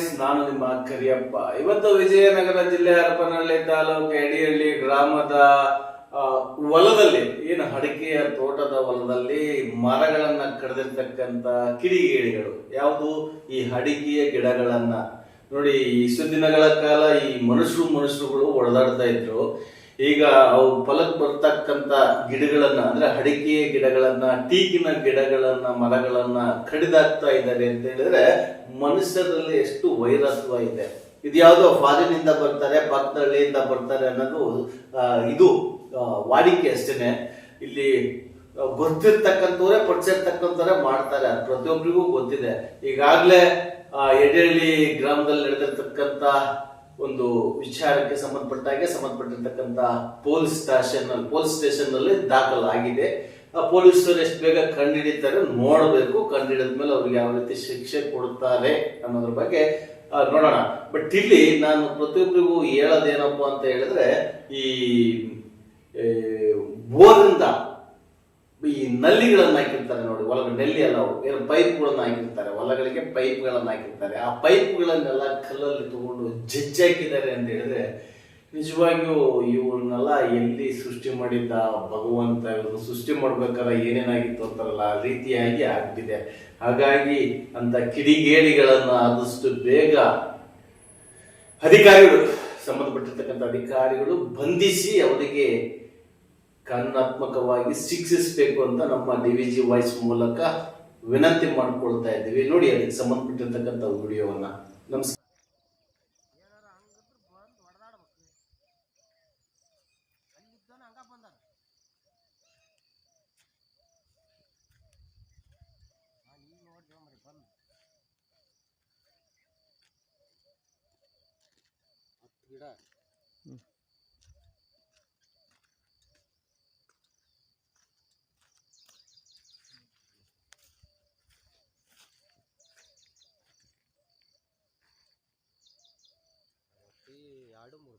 Guys, ನಾನು ನಿಮ್ಮ ಕರಿಯಪ್ಪ. ಇವತ್ತು ವಿಜಯನಗರ ಜಿಲ್ಲೆ ಹರಪನಹಳ್ಳಿ ತಾಲೂಕು ಎಡಿಹಳ್ಳಿ ಗ್ರಾಮದ ಹೊಲದಲ್ಲಿ, ಏನು ಅಡಿಕೆಯ ತೋಟದ ಹೊಲದಲ್ಲಿ ಮರಗಳನ್ನ ಕಡಿದಿರ್ತಕ್ಕಂತ ಕಿಡಿಗೇಡಿಗಳು. ಯಾವುದು? ಈ ಅಡಿಕೆಯ ಗಿಡಗಳನ್ನ ನೋಡಿ. ಇಷ್ಟು ದಿನಗಳ ಕಾಲ ಈ ಮನುಷ್ಯರುಗಳು ಹೊಡೆದಾಡ್ತಾ ಇದ್ರು. ಈಗ ಅವು ಫಲಕ್ ಬರ್ತಕ್ಕಂತ ಗಿಡಗಳನ್ನ, ಅಂದ್ರೆ ಅಡಿಕೆಯ ಗಿಡಗಳನ್ನ, ಟೀಕಿನ ಗಿಡಗಳನ್ನ, ಮರಗಳನ್ನ ಕಡಿದಾಕ್ತಾ ಇದ್ದಾರೆ ಅಂತ ಹೇಳಿದ್ರೆ ಮನುಷ್ಯರಲ್ಲಿ ಎಷ್ಟು ವೈರತ್ವ ಇದೆ. ಇದು ಯಾವುದೋ ಫಾರಿನಿಂದ ಬರ್ತಾರೆ, ಪಕ್ಕದಹಳ್ಳಿಯಿಂದ ಬರ್ತಾರೆ ಅನ್ನೋದು ಇದು ವಾಡಿಕೆ ಅಷ್ಟೇನೆ. ಇಲ್ಲಿ ಗೊತ್ತಿರ್ತಕ್ಕಂಥವ್ರೆ ಪಡಿಸಿರ್ತಕ್ಕಂಥವ್ರೆ ಮಾಡ್ತಾರೆ, ಪ್ರತಿಯೊಬ್ಬರಿಗೂ ಗೊತ್ತಿದೆ. ಈಗಾಗಲೇ ಎಡೆಹಳ್ಳಿ ಗ್ರಾಮದಲ್ಲಿ ನಡೆದಿರ್ತಕ್ಕಂಥ ಒಂದು ವಿಚಾರಕ್ಕೆ ಸಂಬಂಧಪಟ್ಟಿರ್ತಕ್ಕಂಥ ಪೊಲೀಸ್ ಸ್ಟೇಷನ್ ನಲ್ಲಿ ದಾಖಲಾಗಿದೆ. ಪೊಲೀಸರು ಎಷ್ಟು ಬೇಗ ಕಂಡುಹಿಡಿತಾರೆ ನೋಡಬೇಕು. ಕಂಡುಹಿಡಿದ್ಮೇಲೆ ಅವ್ರಿಗೆ ಯಾವ ರೀತಿ ಶಿಕ್ಷೆ ಕೊಡ್ತಾರೆ ಅನ್ನೋದ್ರ ಬಗ್ಗೆ ನೋಡೋಣ. ಬಟ್ ಇಲ್ಲಿ ನಾನು ಪ್ರತಿಯೊಬ್ಬರಿಗೂ ಹೇಳೋದೇನಪ್ಪ ಅಂತ ಹೇಳಿದ್ರೆ, ಈ ಬೋರಿಂದ ಈ ನಲ್ಲಿಗಳನ್ನ ಹಾಕಿರ್ತಾರೆ ನೋಡಿ, ಒಳಗೆ ನೆಲ್ಲಿ ಅಲ್ಲ, ಏನು ಪೈಪ್ಗಳನ್ನ ಹಾಕಿರ್ತಾರೆ, ಹೊಲಗಳಿಗೆ ಪೈಪ್ಗಳನ್ನ ಹಾಕಿರ್ತಾರೆ. ಆ ಪೈಪ್ಗಳನ್ನೆಲ್ಲ ಕಲ್ಲಲ್ಲಿ ತಗೊಂಡು ಜಜ್ಜಾಕಿದ್ದಾರೆ ಅಂತ ಹೇಳಿದ್ರೆ, ನಿಜವಾಗಿಯೂ ಇವ್ರನ್ನೆಲ್ಲ ಎಲ್ಲಿ ಸೃಷ್ಟಿ ಮಾಡಿದ್ದ ಭಗವಂತ? ಇವ್ರನ್ನ ಸೃಷ್ಟಿ ಮಾಡ್ಬೇಕಾದ್ರೆ ಏನೇನಾಗಿತ್ತು ಅಂತಾರಲ್ಲ, ಆ ರೀತಿಯಾಗಿ ಆಗ್ಬಿಟ್ಟಿದೆ. ಹಾಗಾಗಿ ಅಂತ ಕಿಡಿಗೇಡಿಗಳನ್ನ ಆದಷ್ಟು ಬೇಗ ಸಂಬಂಧಪಟ್ಟಿರ್ತಕ್ಕಂಥ ಅಧಿಕಾರಿಗಳು ಬಂಧಿಸಿ ಅವರಿಗೆ ಕಾನೂನಾತ್ಮಕವಾಗಿ ಶಿಕ್ಷಿಸಬೇಕು ಅಂತ ನಮ್ಮ DVG ವಾಯ್ಸ್ ಮೂಲಕ ವಿನಂತಿ ಮಾಡ್ಕೊಳ್ತಾ ಇದ್ದೀವಿ. ನೋಡಿ ಅದಕ್ಕೆ ಸಂಬಂಧಪಟ್ಟಿರ್ತಕ್ಕಂಥ ವಿಡಿಯೋವನ್ನ. ನಮಸ್ಕಾರ. ಎರಡು ಮೂರು